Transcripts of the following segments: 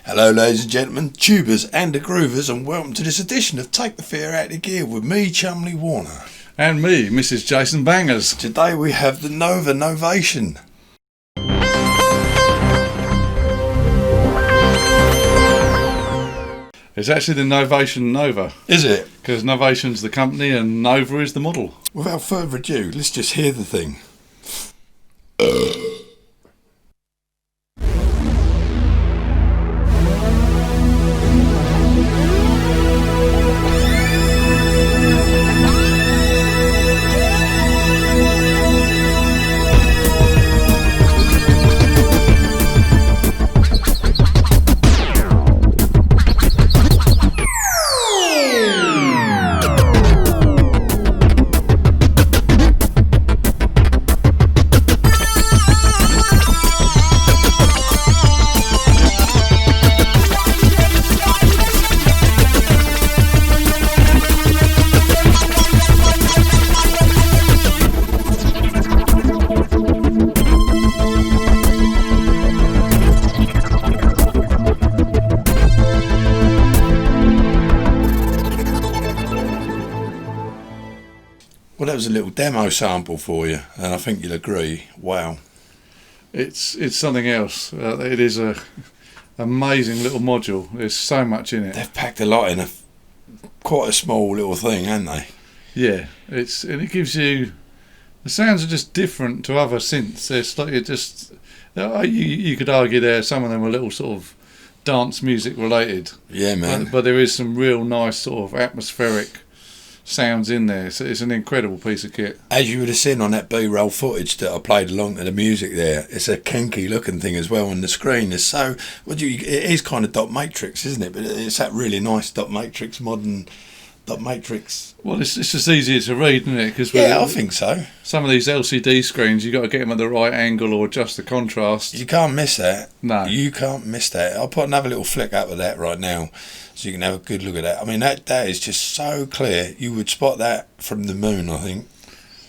Hello ladies and gentlemen, tubers and the groovers, and welcome to this edition of Take the Fear Out of Gear with me, Chumley Warner. And me, Mrs. Jason Bangers. Today we have the Nova Novation. It's actually the Novation Nova. Is it? Because Novation's the company and Nova is the model. Without further ado, let's just hear the thing. Well, that was a little demo sample for you, and I think you'll agree. Wow, It's something else. It is a amazing little module. There's so much in it. they've packed a lot in quite a small little thing, haven't they? Yeah, and it gives you the sounds are just different to other synths. It's like you could argue there some of them are a little sort of dance music related. Yeah, man. But there is some real nice sort of atmospheric sounds in there. So it's an incredible piece of kit. As you would have seen on that B-roll footage that I played along to the music there, it's a kinky looking thing as well on the screen. It's so, it is kind of dot matrix, isn't it? But it's that really nice dot matrix, modern dot matrix. Well, it's just easier to read, isn't it? Cause Yeah, I think so. some of these LCD screens, you've got to get them at the right angle or adjust the contrast. You can't miss that. No. You can't miss that. I'll put another little flick up of that right now so you can have a good look at that. I mean, that is just so clear. You would spot that from the moon, I think.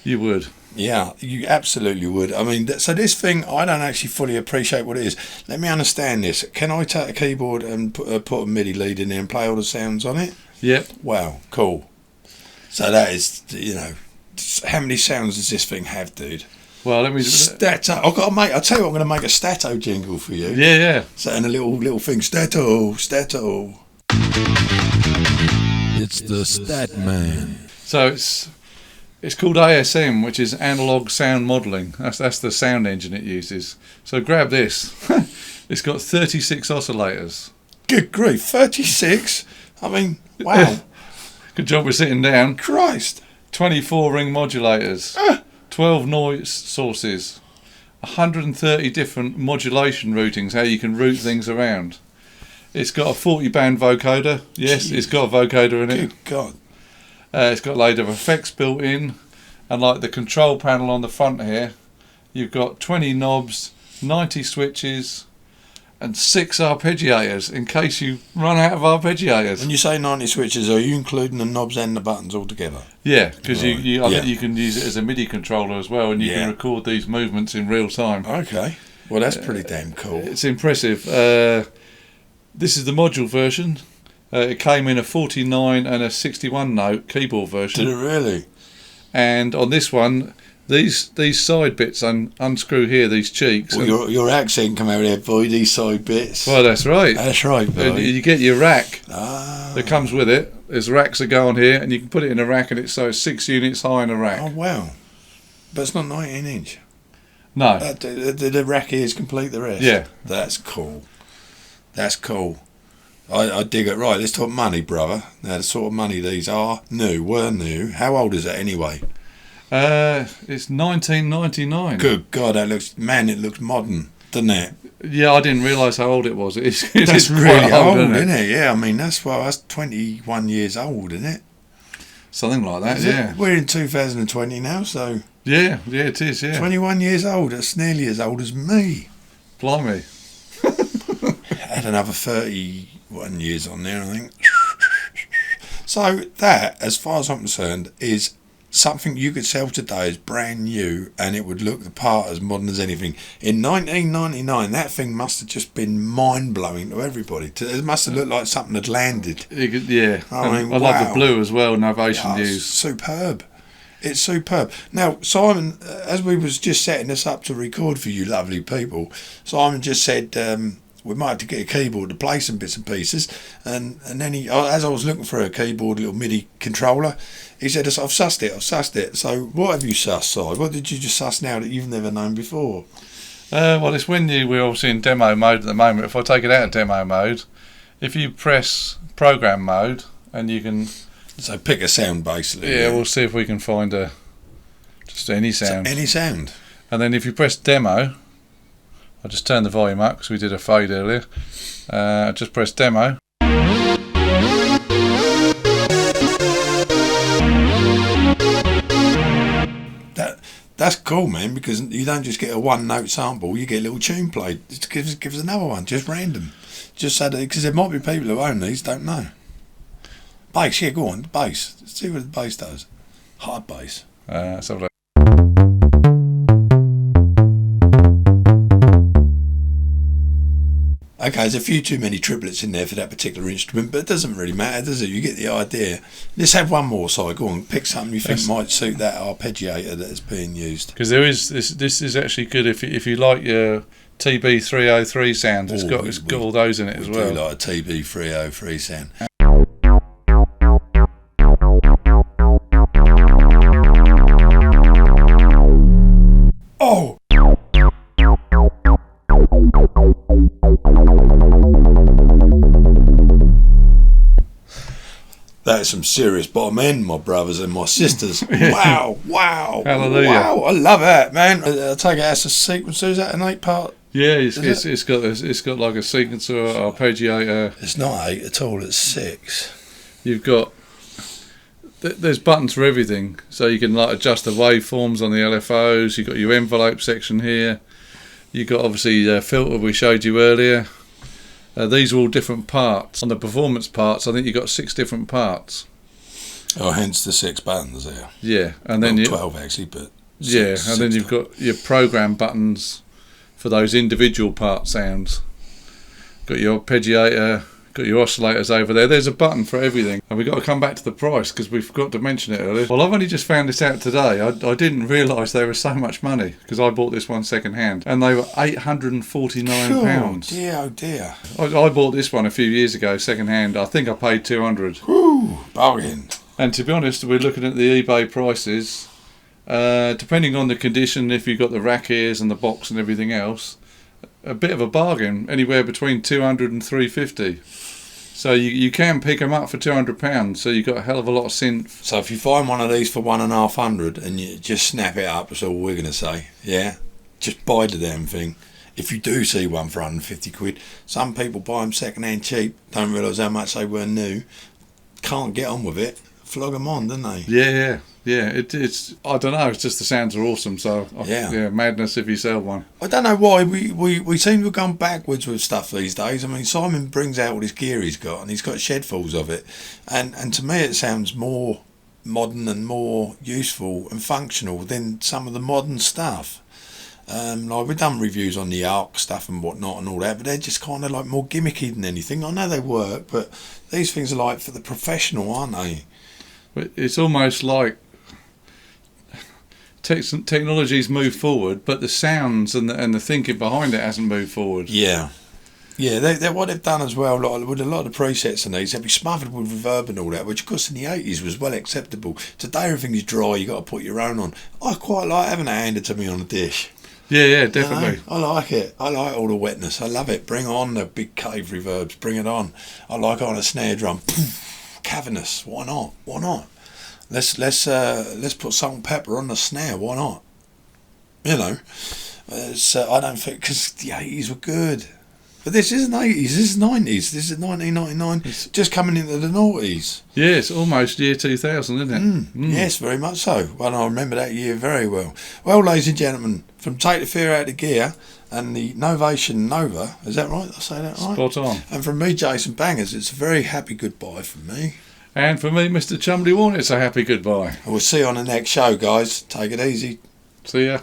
You would. Yeah, you absolutely would. I mean, so this thing, I don't actually fully appreciate what it is. Let me understand this. Can I take a keyboard and put a MIDI lead in there and play all the sounds on it? Yep. Wow, cool. So that is, how many sounds does this thing have, dude? Well, let me. Stato. I'll tell you what, I'm going to make a stato jingle for you. Yeah. So, and a little thing, stato. It's the Stat Man. So it's called ASM, which is analog sound modelling. That's the sound engine it uses. So grab this. It's got 36 oscillators. Good grief, 36? I mean, wow. Good job we're sitting down. Christ. 24 ring modulators. 12 noise sources. 130 different modulation routings, how you can route things around. It's got a 40-band vocoder. Yes, Jeez. It's got a vocoder in it. Good God. It's got a load of effects built in, and like the control panel on the front here, you've got 20 knobs, 90 switches, and 6 arpeggiators in case you run out of arpeggiators. When you say 90 switches, are you including the knobs and the buttons all together? Yeah, because Right. I think you can use it as a MIDI controller as well, and you can record these movements in real time. Okay. Well, that's pretty damn cool. It's impressive. This is the module version. It came in a 49 and a 61 note keyboard version. Did it really? And on this one, these side bits unscrew here, these cheeks. Well, your accent come out there, boy, these side bits. Well, that's right. That's right, boy. And you get your rack Ah. that comes with it. There's racks that go on here, and you can put it in a rack, and it's 6 units high in a rack. Oh, wow. But it's not 19 inch. No. The rack ears complete the rest. Yeah. That's cool. That's cool. I dig it. Right, let's talk money, brother. Now, the sort of money these were new. How old is it anyway? It's 1999. Good God, it looks modern, doesn't it? Yeah, I didn't realise how old it was. It's That's quite really old, isn't isn't it? Yeah, I mean, that's 21 years old, isn't it? Something like that, Is yeah. it? We're in 2020 now, so... Yeah, it is, yeah. 21 years old, that's nearly as old as me. Blimey. Add another 31 years on there, I think. So that, as far as I'm concerned, is something you could sell today as brand new and it would look the part as modern as anything. In 1999, that thing must have just been mind-blowing to everybody. It must have looked like something had landed. Yeah, I mean, I love the blue as well, Novation used. Superb. It's superb. Now, Simon, as we was just setting this up to record for you lovely people, Simon just said we might have to get a keyboard to play some bits and pieces. And then he, as I was looking for a keyboard, a little MIDI controller, he said, I've sussed it. So what have you sussed, Si? What did you just suss now that you've never known before? Well, it's when we're obviously in demo mode at the moment. If I take it out of demo mode, if you press program mode, and you can... So pick a sound, basically. Yeah, we'll see if we can find just any sound. So any sound. And then if you press demo, I'll just turn the volume up because we did a fade earlier. Just press demo. That's cool, man, because you don't just get a one-note sample, you get a little tune played. It gives us another one, just random. Just so that, because there might be people who own these, don't know. Bass, yeah, go on, bass. Let's see what the bass does. Hard bass. Let's have a look. Okay, there's a few too many triplets in there for that particular instrument, but it doesn't really matter, does it? You get the idea. Let's have one more side. Go on, pick something you think might suit that arpeggiator that is being used. Because there is this is actually good if you like your TB303 sound. It's got all those in it as well. We do like a TB303 sound. Oh! That is some serious bottom end, my brothers and my sisters. Wow. Hallelujah. Wow, I love that, man. I take it as a sequencer. Is that an 8-part? Yeah, it's got like a sequencer, arpeggiator. It's not 8 at all, it's 6. You've got... There's buttons for everything, so you can like adjust the waveforms on the LFOs. You've got your envelope section here. You've got obviously the filter we showed you earlier. These are all different parts. On the performance parts, I think you've got 6 different parts. Oh, hence the 6 buttons there. Yeah, and then 12 actually, but then you've got your program buttons for those individual part sounds. Got your arpeggiator, got your oscillators over there. There's a button for everything. And we've got to come back to the price because we forgot to mention it earlier. Well, I've only just found this out today. I didn't realise they were so much money because I bought this one second hand and they were £849. Oh dear. I bought this one a few years ago second hand. I think I paid £200. Woo, bargain. And to be honest, we're looking at the eBay prices. Depending on the condition, if you've got the rack ears and the box and everything else, a bit of a bargain, anywhere between £200 and £350. So you can pick them up for £200, so you've got a hell of a lot of synth. So if you find one of these for £150 and you just snap it up, that's all we're going to say, yeah? Just buy the damn thing. If you do see one for £150, some people buy them second hand cheap, don't realise how much they were new, can't get on with it, flog them on, don't they? Yeah, it's I don't know, it's just the sounds are awesome, so yeah, madness if you sell one. I don't know why we seem to have gone backwards with stuff these days. I mean, Simon brings out all this gear he's got and he's got shedfuls of it, and to me it sounds more modern and more useful and functional than some of the modern stuff. Like we've done reviews on the ARC stuff and whatnot and all that, but they're just kind of like more gimmicky than anything. I know they work, but these things are like for the professional, aren't they? But it's almost like technology's moved forward, but the sounds and the thinking behind it hasn't moved forward. Yeah, they're what they've done as well, like with a lot of presets and these, they'll be smothered with reverb and all that, which of course in the 80s was well acceptable. Today everything is dry, you got to put your own on. I quite like having it handed to me on a dish. Yeah, definitely. You know, I like it. I like all the wetness. I love it. Bring on the big cave reverbs. Bring it on. I like it on a snare drum. Cavernous. Why not? Let's put salt and pepper on the snare. Why not? You know, I don't think, because the 80s were good. But this isn't 80s, this is 90s. This is 1999, just coming into the noughties. Yeah, it's almost year 2000, isn't it? Yes, very much so. Well, I remember that year very well. Well, ladies and gentlemen, from Take the Fear Out of Gear and the Novation Nova, is that right? Did I say that right? Spot on. And from me, Jason Bangers, it's a very happy goodbye from me. And for me, Mr. Chumley Warren, it's a happy goodbye. We'll see you on the next show, guys. Take it easy. See ya.